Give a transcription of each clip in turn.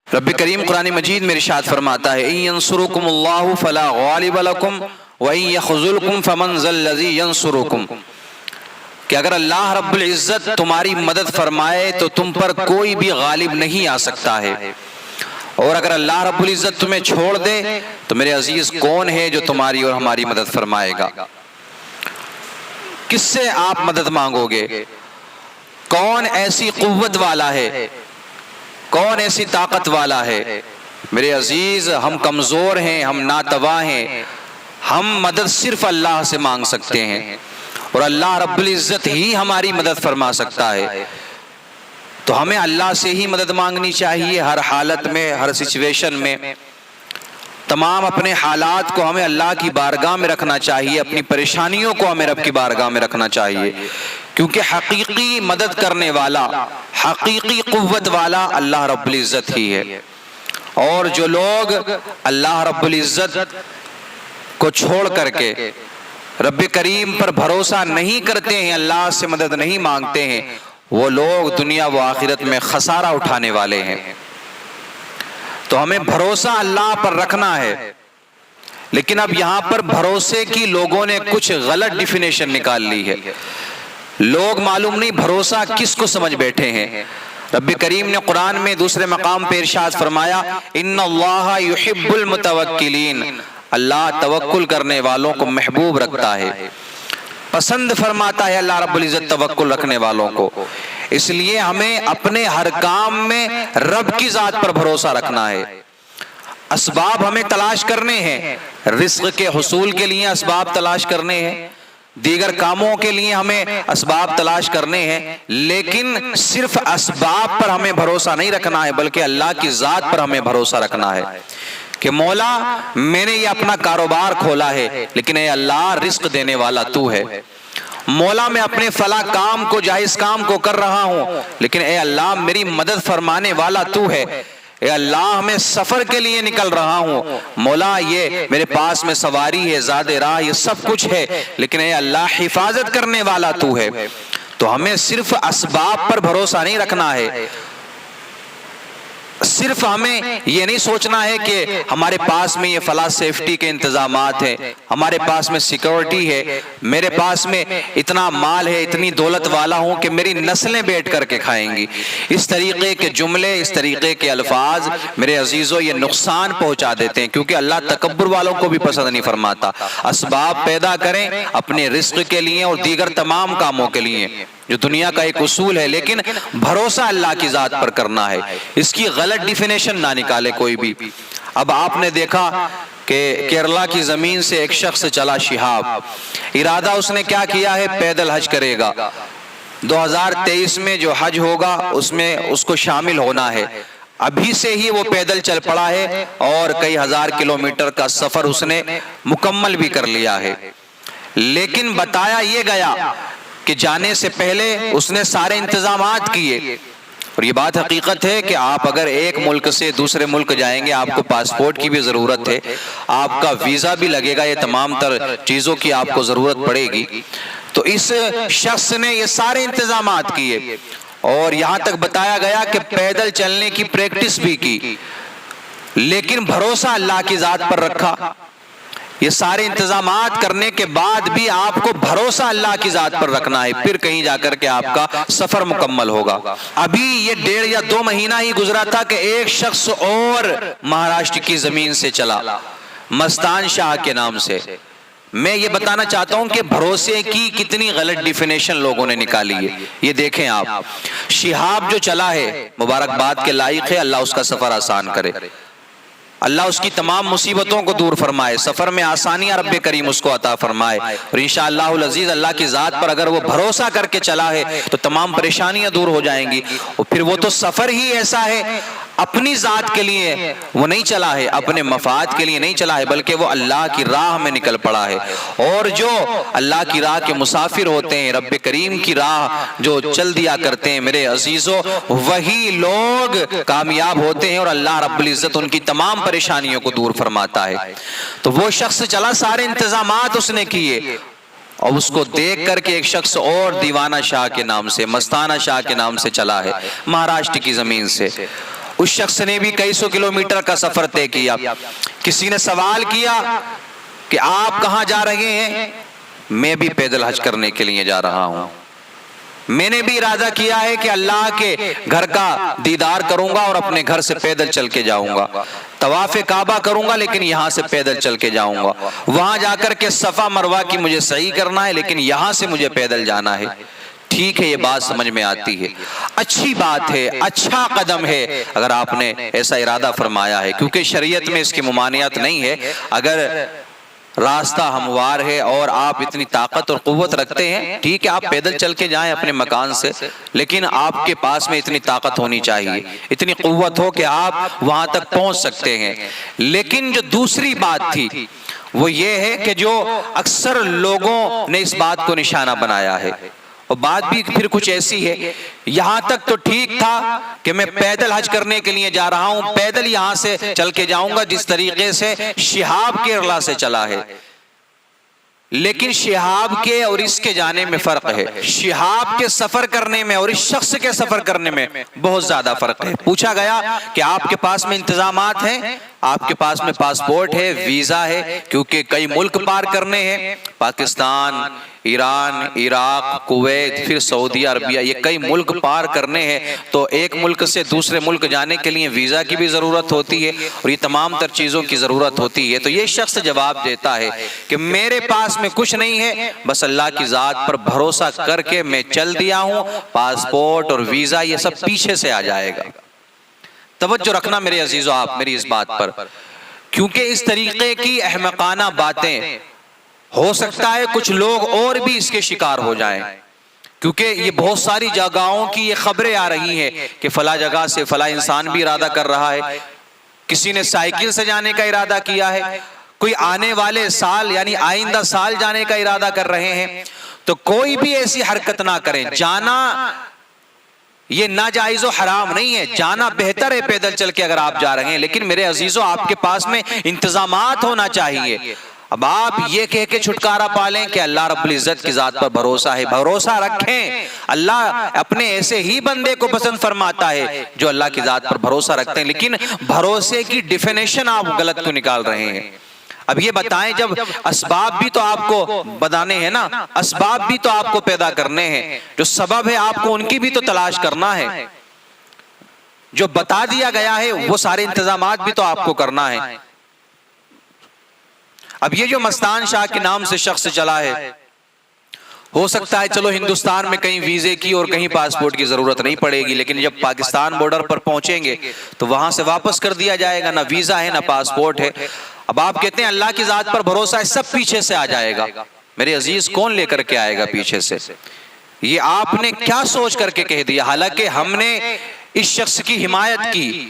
رب کریم قرآن مجید میں ارشاد فرماتا ہے اِن يَنْصُرُكُمُ اللَّهُ فَلَا غَالِبَ لَكُمْ وَإِن يَخْذُلْكُمْ فَمَنْ ذَا الَّذِي يَنْصُرُكُمْ، کہ اگر اللہ رب العزت تمہاری مدد فرمائے تو تم پر کوئی بھی غالب نہیں آ سکتا ہے، اور اگر اللہ رب العزت تمہیں چھوڑ دے تو میرے عزیز کون ہے جو تمہاری اور ہماری مدد فرمائے گا؟ کس سے آپ مدد مانگو گے؟ کون ایسی قوت والا ہے؟ کون ایسی طاقت والا ہے؟ میرے عزیز ہم کمزور ہیں، ہم ناتواں ہیں، ہم مدد صرف اللہ سے مانگ سکتے ہیں، اور اللہ رب العزت ہی ہماری مدد فرما سکتا ہے۔ تو ہمیں اللہ سے ہی مدد مانگنی چاہیے ہر حالت میں، ہر سچویشن میں۔ تمام اپنے حالات کو ہمیں اللہ کی بارگاہ میں رکھنا چاہیے، اپنی پریشانیوں کو ہمیں رب کی بارگاہ میں رکھنا چاہیے، کیونکہ حقیقی مدد کرنے والا، حقیقی قوت والا اللہ رب العزت ہی ہے۔ اور جو لوگ اللہ رب العزت کو چھوڑ کر کے رب کریم پر بھروسہ نہیں کرتے ہیں، اللہ سے مدد نہیں مانگتے ہیں، وہ لوگ دنیا و آخرت میں خسارہ اٹھانے والے ہیں۔ تو ہمیں بھروسہ اللہ پر رکھنا ہے، لیکن اب یہاں پر بھروسے کی لوگوں نے کچھ غلط ڈیفینیشن نکال لی ہے۔ لوگ معلوم نہیں بھروسہ کس کو سمجھ بیٹھے ہیں۔ رب کریم نے قرآن میں دوسرے مقام پہ ارشاد فرمایا ان اللہ یحب المتوکلین، اللہ توکل کرنے والوں کو محبوب رکھتا ہے، پسند فرماتا ہے اللہ رب العزت توکل رکھنے والوں کو۔ اس لیے ہمیں اپنے ہر کام میں رب کی ذات پر بھروسہ رکھنا ہے۔ اسباب ہمیں تلاش کرنے ہیں، رزق کے حصول کے لیے اسباب تلاش کرنے ہیں، دیگر کاموں کے لیے ہمیں اسباب تلاش کرنے ہیں، لیکن صرف اسباب پر ہمیں بھروسہ نہیں رکھنا ہے، بلکہ اللہ کی ذات پر ہمیں بھروسہ رکھنا ہے کہ مولا میں نے یہ اپنا کاروبار کھولا ہے، لیکن اے اللہ رزق دینے والا تو ہے۔ مولا میں اپنے فلاں کام کو، جائز کام کو کر رہا ہوں، لیکن اے اللہ میری مدد فرمانے والا تو ہے۔ اے اللہ میں سفر کے لیے نکل رہا ہوں، مولا یہ میرے پاس میں سواری ہے، زاد راہ، یہ سب کچھ ہے، لیکن اے اللہ حفاظت کرنے والا تو ہے۔ تو ہمیں صرف اسباب پر بھروسہ نہیں رکھنا ہے، صرف ہمیں یہ نہیں سوچنا ہے کہ ہمارے پاس میں یہ فلاں سیفٹی کے انتظامات ہیں، ہمارے پاس میں سیکورٹی ہے، میرے پاس میں اتنا مال ہے، اتنی دولت والا ہوں کہ میری نسلیں بیٹھ کر کے کھائیں گی۔ اس طریقے کے جملے، اس طریقے کے الفاظ میرے عزیزوں یہ نقصان پہنچا دیتے ہیں، کیونکہ اللہ تکبر والوں کو بھی پسند نہیں فرماتا۔ اسباب پیدا کریں اپنے رزق کے لیے اور دیگر تمام کاموں کے لیے، جو دنیا کا ایک اصول ہے، لیکن بھروسہ اللہ کی ذات پر کرنا ہے۔ اس کی غلط ڈیفینیشن نہ نکالے کوئی بھی۔ اب آپ نے دیکھا کہ کیرلا کی زمین سے ایک شخص چلا شہاب، ارادہ اس نے کیا کیا ہے؟ پیدل حج کرے گا۔ 2023 میں جو حج ہوگا اس میں اس کو شامل ہونا ہے۔ ابھی سے ہی وہ پیدل چل پڑا ہے اور کئی ہزار کلومیٹر کا سفر اس نے مکمل بھی کر لیا ہے، لیکن بتایا یہ گیا کہ جانے سے پہلے اس نے سارے انتظامات کیے۔ اور یہ بات حقیقت ہے کہ آپ اگر ایک ملک سے دوسرے ملک جائیں گے، آپ کو پاسپورٹ کی بھی ضرورت ہے، آپ کا ویزا بھی لگے گا، یہ تمام تر چیزوں کی آپ کو ضرورت پڑے گی۔ تو اس شخص نے یہ سارے انتظامات کیے، اور یہاں تک بتایا گیا کہ پیدل چلنے کی پریکٹس بھی کی، لیکن بھروسہ اللہ کی ذات پر رکھا۔ یہ سارے انتظامات کرنے کے بعد بھی آپ کو بھروسہ اللہ کی ذات پر رکھنا ہے، پھر کہیں جا کر کے آپ کا سفر مکمل ہوگا۔ ابھی یہ 1.5 یا 2 مہینہ ہی گزرا تھا کہ ایک شخص اور مہاراشٹر کی زمین سے چلا، مستان شاہ کے نام سے۔ میں یہ بتانا چاہتا ہوں کہ بھروسے کی کتنی غلط ڈیفینیشن لوگوں نے نکالی ہے۔ یہ دیکھیں آپ، شہاب جو چلا ہے مبارکباد کے لائق ہے، اللہ اس کا سفر آسان کرے، اللہ اس کی تمام مصیبتوں کو دور فرمائے، سفر میں آسانیاں رب کریم اس کو عطا فرمائے، اور انشاءاللہ العزیز اللہ کی ذات پر اگر وہ بھروسہ کر کے چلا ہے تو تمام پریشانیاں دور ہو جائیں گی۔ اور پھر وہ تو سفر ہی ایسا ہے، اپنی ذات کے لیے وہ نہیں چلا ہے، اپنے مفاد کے لیے نہیں چلا ہے، بلکہ وہ اللہ کی راہ میں نکل پڑا ہے۔ اور جو اللہ کی راہ کے مسافر ہوتے ہیں، رب کریم کی راہ جو چل دیا کرتے ہیں، میرے عزیزوں وہی لوگ کامیاب ہوتے ہیں، اور اللہ رب العزت ان کی تمام پریشانیوں کو دور فرماتا ہے۔ تو وہ شخص چلا، سارے انتظامات اس نے کیے، اور اس کو دیکھ کر کے ایک شخص اور دیوانہ شاہ کے نام سے، مستانہ شاہ کے نام سے چلا ہے، مہاراشٹر کی زمین سے۔ اس شخص نے بھی کئی سو کلومیٹر کا سفر طے کیا۔ کسی نے سوال کیا کہ آپ کہاں جا رہے ہیں؟ میں بھی پیدل حج کرنے کے لیے جا رہا ہوں، میں نے بھی ارادہ کیا ہے کہ اللہ کے گھر کا دیدار کروں گا اور اپنے گھر سے پیدل چل کے جاؤں گا، طواف کعبہ کروں گا لیکن یہاں سے پیدل چل کے جاؤں گا، وہاں جا کر کے صفا مروہ کی مجھے صحیح کرنا ہے لیکن یہاں سے مجھے پیدل جانا ہے۔ ٹھیک ہے، یہ بات سمجھ میں آتی ہے، اچھی بات ہے، اچھا قدم ہے اگر آپ نے ایسا ارادہ فرمایا ہے، کیونکہ شریعت میں اس کی ممانعت نہیں ہے۔ اگر راستہ ہموار ہے اور آپ اتنی طاقت اور قوت رکھتے ہیں، ٹھیک ہے، آپ پیدل چل کے جائیں اپنے مکان سے، لیکن آپ کے پاس میں اتنی طاقت ہونی چاہیے، اتنی قوت ہو کہ آپ وہاں تک پہنچ سکتے ہیں۔ لیکن جو دوسری بات تھی وہ یہ ہے کہ جو اکثر لوگوں نے اس بات کو نشانہ بنایا ہے، اور بات بھی پھر کچھ ایسی ہے، یہاں تک تو ٹھیک تھا کہ میں پیدل حج کرنے کے لیے جا رہا ہوں، پیدل یہاں سے چل کے جاؤں گا جس طریقے سے شہاب کیرلا سے چلا ہے، لیکن شہاب کے اور اس کے جانے میں فرق ہے۔ شہاب کے سفر کرنے میں اور اس شخص کے سفر کرنے میں بہت زیادہ فرق ہے۔ پوچھا گیا کہ آپ کے پاس میں انتظامات ہیں؟ آپ کے پاس میں پاسپورٹ ہے، ویزا ہے، کیونکہ کئی ملک پار کرنے ہیں، پاکستان، ایران، عراق، کویت، پھر سعودی عربیہ، یہ کئی ملک پار کرنے ہیں، تو ایک ملک سے دوسرے ملک جانے کے لیے ویزا کی بھی ضرورت ہوتی ہے اور یہ تمام تر چیزوں کی ضرورت ہوتی ہے۔ تو یہ شخص جواب دیتا ہے کہ میرے پاس میں کچھ نہیں ہے، بس اللہ کی ذات پر بھروسہ کر کے میں چل دیا ہوں، پاسپورٹ اور ویزا یہ سب پیچھے سے آ جائے گا۔ توجہ رکھنا میرے عزیزو آپ میری اس بات پر، کیونکہ اس طریقے کی احمقانہ باتیں ہو سکتا ہے کچھ لوگ اور بھی اس کے شکار ہو جائیں، کیونکہ یہ بہت ساری جگہوں کی یہ خبریں آ رہی ہیں کہ فلاں جگہ سے فلاں انسان بھی ارادہ کر رہا ہے، کسی نے سائیکل سے جانے کا ارادہ کیا ہے، کوئی آنے والے سال یعنی آئندہ سال جانے کا ارادہ کر رہے ہیں۔ تو کوئی بھی ایسی حرکت نہ کریں، جانا یہ ناجائز و حرام نہیں ہے، جانا بہتر ہے پیدل چل کے اگر آپ جا رہے ہیں، لیکن میرے عزیزو آپ کے پاس میں انتظامات ہونا چاہیے۔ اب آپ یہ کہہ کے چھٹکارا پالیں کہ اللہ رب العزت کی ذات پر بھروسہ ہے، بھروسہ رکھیں، اللہ اپنے ایسے ہی بندے کو پسند فرماتا ہے جو اللہ کی ذات پر بھروسہ رکھتے ہیں، لیکن بھروسے کی ڈیفینیشن آپ غلط تو نکال رہے ہیں۔ اب یہ بتائیں، جب اسباب بھی تو آپ کو بتانے ہیں نا، اسباب بھی تو آپ کو پیدا کرنے ہیں، جو سبب ہے آپ کو ان کی بھی تو تلاش کرنا ہے، جو بتا دیا گیا ہے وہ سارے انتظامات بھی تو آپ کو کرنا ہے۔ اب یہ جو مستان شاہ کے نام سے شخص چلا ہے، ہو سکتا ہے چلو ہندوستان میں کہیں ویزے کی اور کہیں پاسپورٹ کی ضرورت نہیں پڑے گی، لیکن جب پاکستان بارڈر پر پہنچیں گے تو وہاں سے واپس کر دیا جائے گا، نہ ویزا ہے نہ پاسپورٹ ہے۔ اب آپ کہتے ہیں اللہ کی ذات پر بھروسہ ہے، سب پیچھے سے آ جائے گا۔ میرے عزیز، کون لے کر کے آئے گا پیچھے سے؟ یہ آپ نے کیا سوچ کر کے کہہ دیا؟ حالانکہ ہم نے اس شخص کی حمایت کی،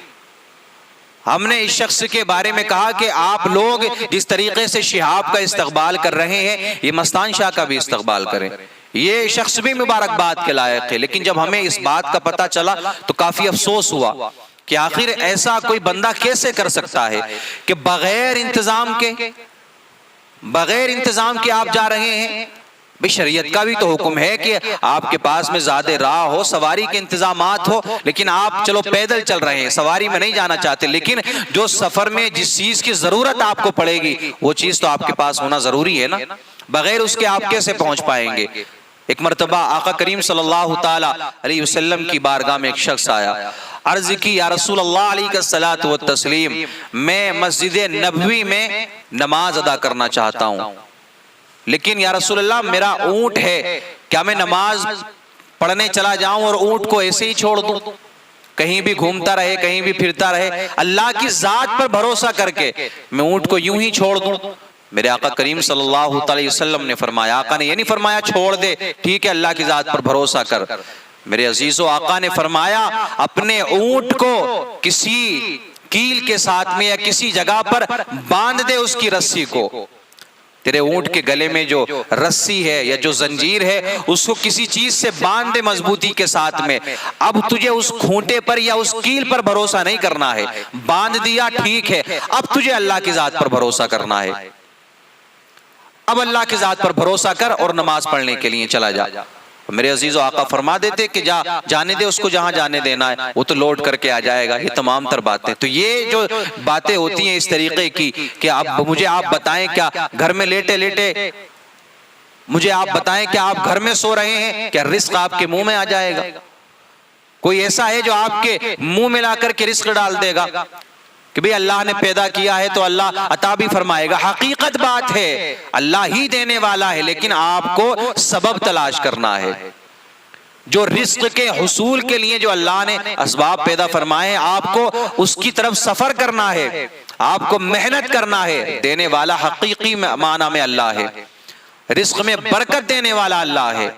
ہم نے اس شخص کے بارے میں کہا کہ آپ لوگ جس طریقے سے شہاب کا استقبال کر رہے ہیں، یہ مستان شاہ کا بھی استقبال کریں، یہ شخص بھی مبارکباد کے لائق ہے۔ لیکن جب ہمیں اس بات کا پتہ چلا تو کافی افسوس ہوا کہ آخر ایسا کوئی بندہ کیسے کر سکتا ہے کہ بغیر انتظام کے آپ جا رہے ہیں۔ بھئی شریعت کا بھی تو حکم ہے کہ آپ کے پاس میں زیادہ راہ ہو، سواری کے انتظامات ہو، لیکن آپ چلو پیدل چل رہے ہیں، سواری میں نہیں جانا چاہتے، لیکن جو سفر میں جس چیز کی ضرورت آپ کو پڑے گی وہ چیز تو آپ کے پاس ہونا ضروری ہے نا، بغیر اس کے آپ کیسے پہنچ پائیں گے؟ ایک مرتبہ آقا کریم صلی اللہ تعالی علیہ وسلم کی بارگاہ میں ایک شخص آیا، عرض کی یا رسول اللہ علیہ الصلوۃ والتسلیم، میں مسجد نبوی میں نماز ادا کرنا چاہتا ہوں، لیکن یا رسول اللہ میرا اونٹ ہے، کیا میں نماز پڑھنے چلا جاؤں اور اونٹ کو ایسے ہی چھوڑ دوں، کہیں بھی گھومتا رہے کہیں بھی پھرتا رہے، اللہ کی ذات پر بھروسہ کر کے میں اونٹ کو یوں ہی چھوڑ دوں؟ میرے آقا کریم صلی اللہ علیہ وسلم نے فرمایا، آقا نے یہ نہیں فرمایا چھوڑ دے، ٹھیک ہے اللہ کی ذات پر بھروسہ کر، میرے عزیزو آقا نے فرمایا اپنے اونٹ کو کسی کیل کے ساتھ میں یا کسی جگہ پر باندھ دے اس کی رسی کو، تیرے اونٹ کے گلے میں جو رسی ہے یا جو زنجیر ہے اس کو کسی چیز سے باندھ دے مضبوطی کے ساتھ میں، اب تجھے اس کھونٹے پر یا اس کیل پر بھروسہ نہیں کرنا ہے، باندھ دیا ٹھیک ہے، اب تجھے اللہ کی ذات پر بھروسہ کرنا ہے، اب اللہ کی ذات پر بھروسہ کر اور نماز پڑھنے کے لیے چلا جا۔ میرے عزیز و آقا فرما دیتے کہ جانے دے اس کو جہاں جانے دینا ہے، وہ تو لوٹ کر کے آ جائے گا. یہ تمام تر باتیں. تو یہ جو باتیں ہوتی ہیں اس طریقے کی کہ مجھے آپ بتائیں کیا گھر میں لیٹے لیٹے مجھے آپ بتائیں کہ آپ گھر میں سو رہے ہیں، کیا رزق آپ کے منہ میں آ جائے گا؟ کوئی ایسا ہے جو آپ کے منہ میں لا کر کے رزق ڈال دے گا کہ بھئی اللہ نے پیدا کیا ہے تو اللہ عطا بھی فرمائے گا؟ حقیقت بات ہے اللہ ہی دینے والا ہے، لیکن آپ کو سبب تلاش کرنا ہے. جو رزق کے حصول کے لیے جو اللہ نے اسباب پیدا فرمائے ہیں، آپ کو اس کی طرف سفر کرنا ہے، آپ کو محنت کرنا ہے. دینے والا حقیقی معنی میں اللہ ہے، رزق میں برکت دینے والا اللہ ہے.